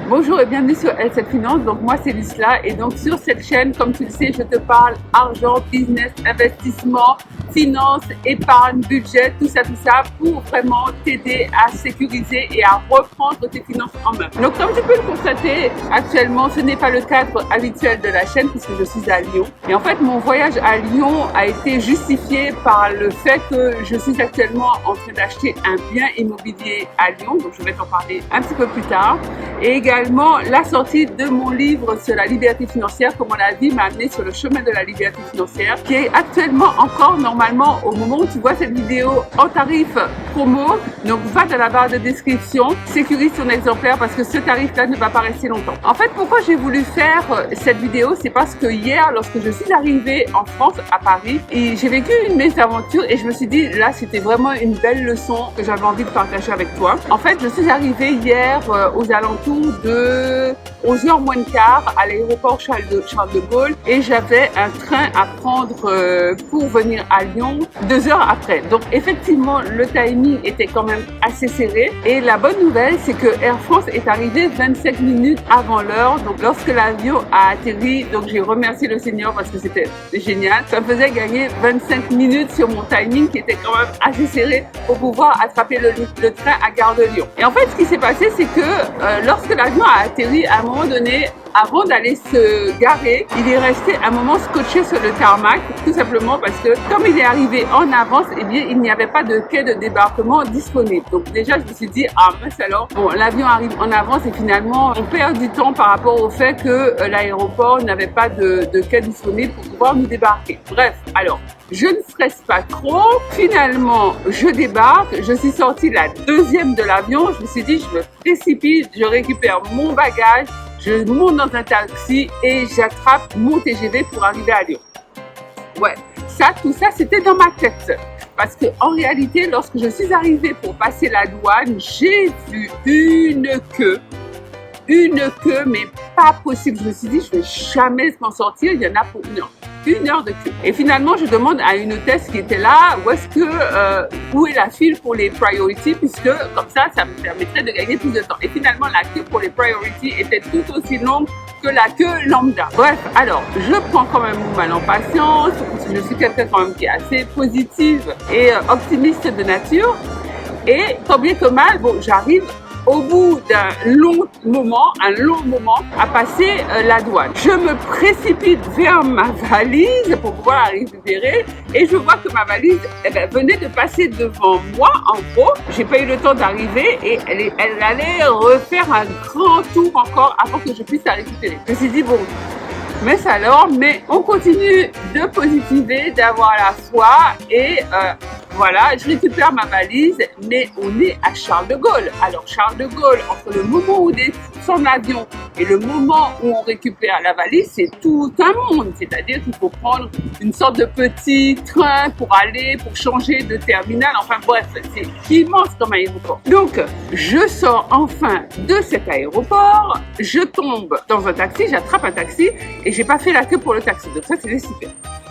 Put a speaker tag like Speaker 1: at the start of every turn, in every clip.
Speaker 1: Bonjour et bienvenue sur L7 Finance. Donc moi c'est Lucla et donc sur cette chaîne, comme tu le sais, je te parle argent, business, investissement, finance, épargne, budget, tout ça pour vraiment t'aider à sécuriser et à reprendre tes finances en main. Donc comme tu peux le constater, actuellement ce n'est pas le cadre habituel de la chaîne puisque je suis à Lyon. Et en fait mon voyage à Lyon a été justifié par le fait que je suis actuellement en train d'acheter un bien immobilier à Lyon. Donc je vais t'en parler un petit peu plus tard. Et également la sortie de mon livre sur la liberté financière, comment la vie m'a amené sur le chemin de la liberté financière, qui est actuellement encore normalement au moment où tu vois cette vidéo en tarif promo. Donc va dans la barre de description, sécurise ton exemplaire parce que ce tarif-là ne va pas rester longtemps. En fait, pourquoi j'ai voulu faire cette vidéo, c'est parce que hier, lorsque je suis arrivée en France, à Paris, et j'ai vécu une mésaventure et je me suis dit, là, c'était vraiment une belle leçon que j'avais envie de partager avec toi. En fait, je suis arrivée hier aux alentours de 11h moins le quart à l'aéroport Charles de Gaulle et j'avais un train à prendre pour venir à Lyon 2 heures après. Donc effectivement le timing était quand même assez serré et la bonne nouvelle c'est que Air France est arrivé 25 minutes avant l'heure. Donc lorsque l'avion a atterri, donc j'ai remercié le Seigneur parce que c'était génial. Ça me faisait gagner 25 minutes sur mon timing qui était quand même assez serré pour pouvoir attraper le train à Gare de Lyon. Et en fait ce qui s'est passé c'est que lorsque l'avion a atterri, à un moment donné, avant d'aller se garer, il est resté un moment scotché sur le tarmac, tout simplement parce que comme il est arrivé en avance, eh bien, il n'y avait pas de quai de débarquement disponible. Donc déjà, je me suis dit, ah mince alors, bon, l'avion arrive en avance et finalement, on perd du temps par rapport au fait que l'aéroport n'avait pas de quai disponible pour pouvoir nous débarquer. Bref, alors, je ne stresse pas trop. Finalement, je débarque. Je suis sortie la deuxième de l'avion. Je me suis dit, je me précipite, je récupère mon bagage, je monte dans un taxi et j'attrape mon TGV pour arriver à Lyon. Ouais, tout ça, c'était dans ma tête. Parce que en réalité, lorsque je suis arrivée pour passer la douane, j'ai vu une queue, mais pas possible. Je me suis dit, je vais jamais m'en sortir. Il y en a pour une heure de queue. Et finalement, je demande à une hôtesse qui était là, où est la file pour les priority, puisque comme ça me permettrait de gagner plus de temps. Et finalement, la queue pour les priority était tout aussi longue que la queue lambda. Bref, alors, je prends quand même mon mal en patience, parce que je suis quelqu'un quand même qui est assez positive et optimiste de nature. Et tant bien que mal, bon, j'arrive au bout d'un long moment à passer la douane. Je me précipite vers ma valise pour pouvoir la récupérer et je vois que ma valise venait de passer devant moi. En gros, j'ai pas eu le temps d'arriver et elle allait refaire un grand tour encore avant que je puisse la récupérer. Je me suis dit bon, mais on continue de positiver, d'avoir la foi et voilà, je récupère ma valise, mais on est à Charles de Gaulle. Alors Charles de Gaulle, entre le moment où on descend l'avion et le moment où on récupère la valise, c'est tout un monde. C'est-à-dire qu'il faut prendre une sorte de petit train pour changer de terminal. Enfin bref, c'est immense comme aéroport. Donc, je sors enfin de cet aéroport, je tombe dans un taxi, j'attrape un taxi et j'ai pas fait la queue pour le taxi. Donc ça, c'est super.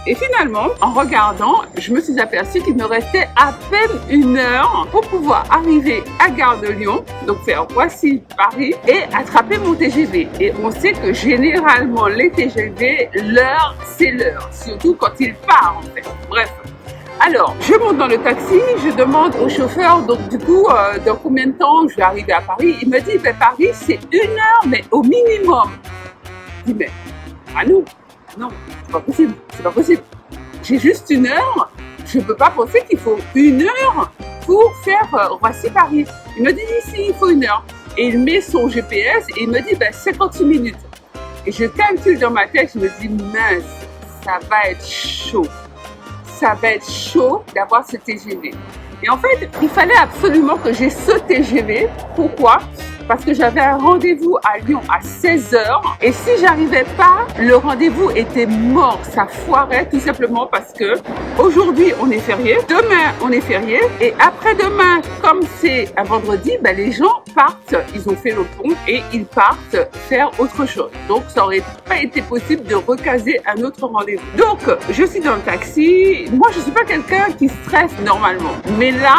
Speaker 1: Et finalement, en regardant, je me suis aperçue qu'il me restait à peine une heure pour pouvoir arriver à Gare de Lyon, donc faire Roissy-Paris et attraper mon TGV. Et on sait que généralement, les TGV, l'heure, c'est l'heure, surtout quand ils partent en fait. Bref. Alors, je monte dans le taxi, je demande au chauffeur, donc du coup, dans combien de temps je vais arriver à Paris? Il me dit, Paris, c'est 1 heure, mais au minimum. Je dis, mais, non, c'est pas possible. J'ai juste 1 heure, je peux pas penser qu'il faut 1 heure pour faire Roissy-Paris. Il me dit ici, il faut 1 heure. Et il met son GPS et il me dit 56 minutes. Et je calcule dans ma tête, je me dis mince, ça va être chaud. Ça va être chaud d'avoir ce TGV. Et en fait, il fallait absolument que j'ai ce TGV. Pourquoi? Parce que j'avais un rendez-vous à Lyon à 16h et si j'arrivais pas, le rendez-vous était mort, ça foirait tout simplement parce que aujourd'hui on est férié, demain on est férié et après-demain, comme c'est un vendredi, les gens partent, ils ont fait le pont et ils partent faire autre chose. Donc ça aurait pas été possible de recaser un autre rendez-vous. Donc je suis dans le taxi, moi je suis pas quelqu'un qui stresse normalement, mais là,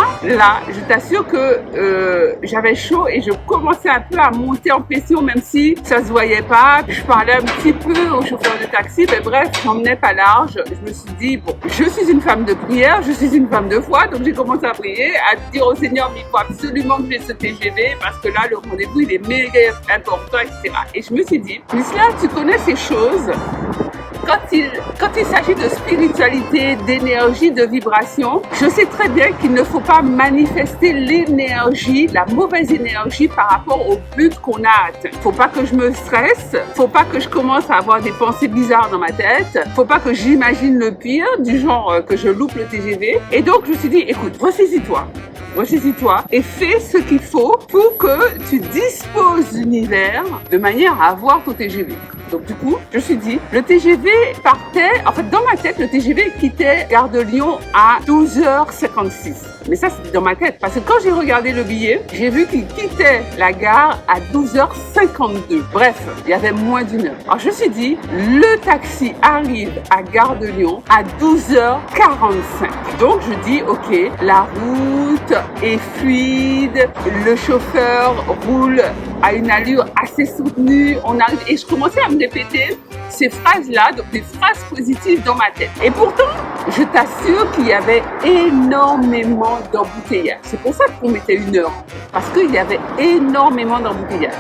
Speaker 1: je t'assure que j'avais chaud et je commence commençais un peu à monter en pression, même si ça se voyait pas. Je parlais un petit peu au chauffeur de taxi, mais bref, j'en menais pas large. Je me suis dit, bon, je suis une femme de prière, je suis une femme de foi, donc j'ai commencé à prier, à dire au Seigneur, mais il faut absolument que j'ai ce TGV, parce que là, le rendez-vous, il est méga important, etc. Et je me suis dit, Nisla, tu connais ces choses. Quand il s'agit de spiritualité, d'énergie, de vibration, je sais très bien qu'il ne faut pas manifester l'énergie, la mauvaise énergie par rapport au but qu'on a atteint. Faut pas que je me stresse, faut pas que je commence à avoir des pensées bizarres dans ma tête, faut pas que j'imagine le pire, du genre que je loupe le TGV. Et donc je me suis dit, écoute, ressaisis-toi et fais ce qu'il faut pour que tu disposes l'univers de manière à avoir ton TGV. Donc du coup, je me suis dit, le TGV partait, en fait dans ma tête, le TGV quittait Gare de Lyon à 12h56. Mais ça, c'était dans ma tête. Parce que quand j'ai regardé le billet, j'ai vu qu'il quittait la gare à 12h52. Bref, il y avait moins d'une heure. Alors, je me suis dit, le taxi arrive à Gare de Lyon à 12h45. Donc, je dis, OK, la route est fluide, le chauffeur roule à une allure assez soutenue. On arrive, et je commençais à me répéter ces phrases-là, donc des phrases positives dans ma tête. Et pourtant, je t'assure qu'il y avait énormément d'embouteillages. C'est pour ça qu'on mettait une heure, parce qu'il y avait énormément d'embouteillages.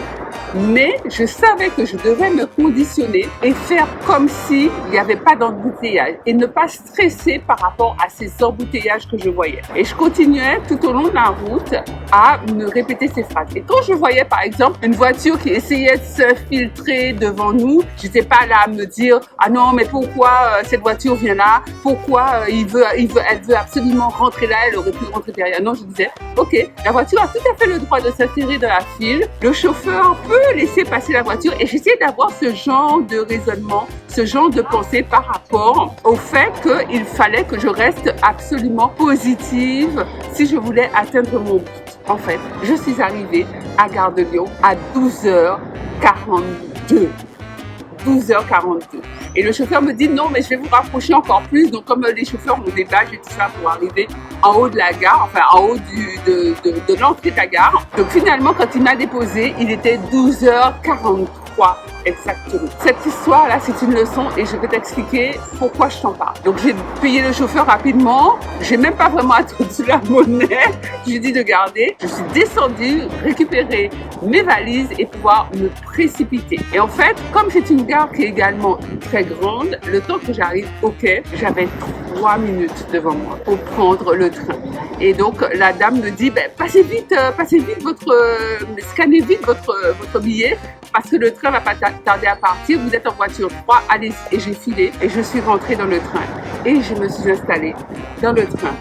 Speaker 1: Mais je savais que je devais me conditionner et faire comme s'il n'y avait pas d'embouteillage et ne pas stresser par rapport à ces embouteillages que je voyais. Et je continuais tout au long de la route à me répéter ces phrases. Et quand je voyais par exemple une voiture qui essayait de s'infiltrer devant nous, j'étais pas là à me dire « Ah non, mais pourquoi cette voiture vient là? Pourquoi elle veut absolument rentrer là, elle aurait pu rentrer derrière. » Non, je disais « Ok, la voiture a tout à fait le droit de s'insérer dans la file. Le chauffeur peut laisser passer la voiture. » Et j'essayais d'avoir ce genre de raisonnement, ce genre de pensée par rapport au fait qu'il fallait que je reste absolument positive si je voulais atteindre mon but. En fait, je suis arrivée à Gare de Lyon à 12h42. 12h42. Et le chauffeur me dit non, mais je vais vous rapprocher encore plus. Donc, comme les chauffeurs ont des badges et tout ça pour arriver en haut de la gare, enfin en haut de l'entrée de la gare. Donc, finalement, quand il m'a déposé, il était 12h43 exactement. Cette histoire-là, c'est une leçon et je vais t'expliquer pourquoi je t'en parle. Donc, j'ai payé le chauffeur rapidement. J'ai même pas vraiment attendu la monnaie. J'ai dit de garder. Je suis descendue, récupérer mes valises et pouvoir me précipiter. Et en fait, comme c'est une gare qui est également très grande, le temps que j'arrive au quai, j'avais 3 minutes devant moi pour prendre le train. Et donc, la dame me dit, passez vite scannez vite votre billet parce que le train va pas tarder à partir. Vous êtes en voiture 3, allez. Et j'ai filé et je suis rentrée dans le train. Et je me suis installée dans le train.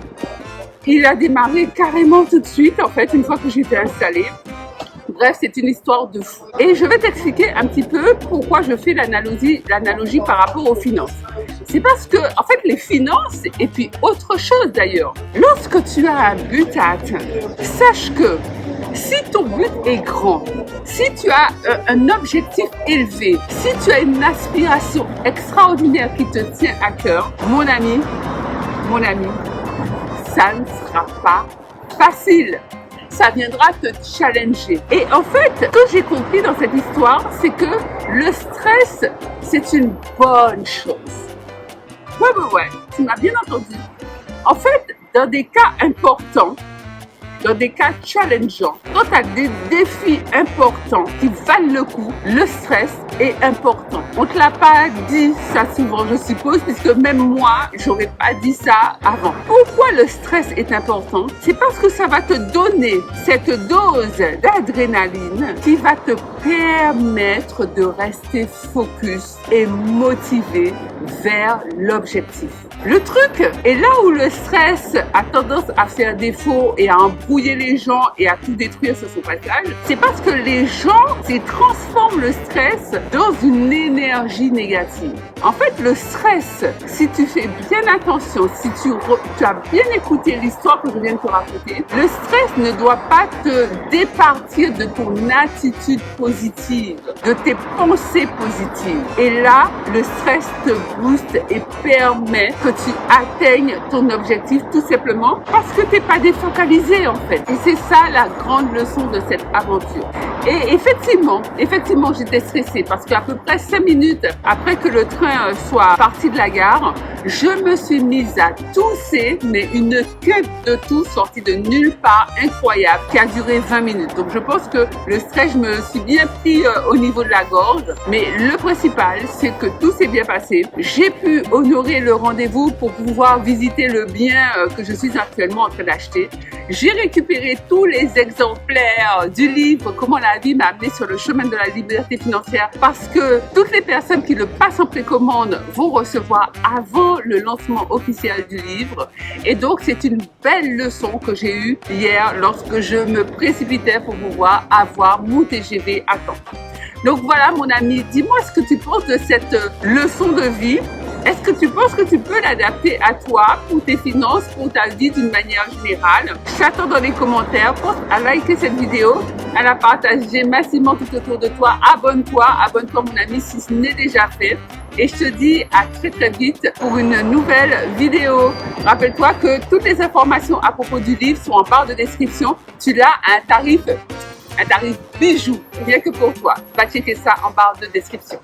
Speaker 1: Il a démarré carrément tout de suite, en fait, une fois que j'étais installée. Bref, c'est une histoire de fou. Et je vais t'expliquer un petit peu pourquoi je fais l'analogie par rapport aux finances. C'est parce que, en fait, les finances, et puis autre chose d'ailleurs, lorsque tu as un but à atteindre, sache que si ton but est grand, si tu as un objectif élevé, si tu as une aspiration extraordinaire qui te tient à cœur, mon ami, ça ne sera pas facile. Ça viendra te challenger. Et en fait, ce que j'ai compris dans cette histoire, c'est que le stress, c'est une bonne chose. Ouais, tu m'as bien entendu. En fait, dans des cas importants, dans des cas challengeants, quand tu as des défis importants qui valent le coup, le stress est important. On ne te l'a pas dit ça souvent, je suppose, puisque même moi, j'aurais pas dit ça avant. Pourquoi le stress est important? C'est parce que ça va te donner cette dose d'adrénaline qui va te permettre de rester focus et motivé vers l'objectif. Le truc, et là où le stress a tendance à faire défaut et à embrouiller les gens et à tout détruire sur son passage, c'est parce que les gens transforment le stress dans une énergie négative. En fait, le stress, si tu fais bien attention, si tu as bien écouté l'histoire que je viens de te raconter, le stress ne doit pas te départir de ton attitude positive, de tes pensées positives. Et là, le stress te booste et permet que tu atteignes ton objectif tout simplement parce que tu n'es pas défocalisé en fait. Et c'est ça la grande leçon de cette aventure. Et effectivement, j'étais stressée parce qu'à peu près 5 minutes après que le train soit parti de la gare, je me suis mise à tousser, mais une queue de toux sortie de nulle part, incroyable, qui a duré 20 minutes. Donc je pense que le stress, je me suis bien pris au niveau de la gorge. Mais le principal, c'est que tout s'est bien passé. J'ai pu honorer le rendez-vous pour pouvoir visiter le bien que je suis actuellement en train d'acheter. J'ai récupéré tous les exemplaires du livre « Comment la vie m'a amené sur le chemin de la liberté financière » parce que toutes les personnes qui le passent en précommande vont recevoir avant le lancement officiel du livre. Et donc, c'est une belle leçon que j'ai eue hier lorsque je me précipitais pour pouvoir avoir mon TGV à temps. Donc voilà mon ami, dis-moi ce que tu penses de cette leçon de vie. Est-ce que tu penses que tu peux l'adapter à toi, pour tes finances, pour ta vie d'une manière générale? J'attends dans les commentaires, pense à liker cette vidéo, à la partager massivement tout autour de toi. Abonne-toi mon ami si ce n'est déjà fait. Et je te dis à très très vite pour une nouvelle vidéo. Rappelle-toi que toutes les informations à propos du livre sont en barre de description. Tu l'as à un tarif bijou, rien que pour toi. Va checker ça en barre de description.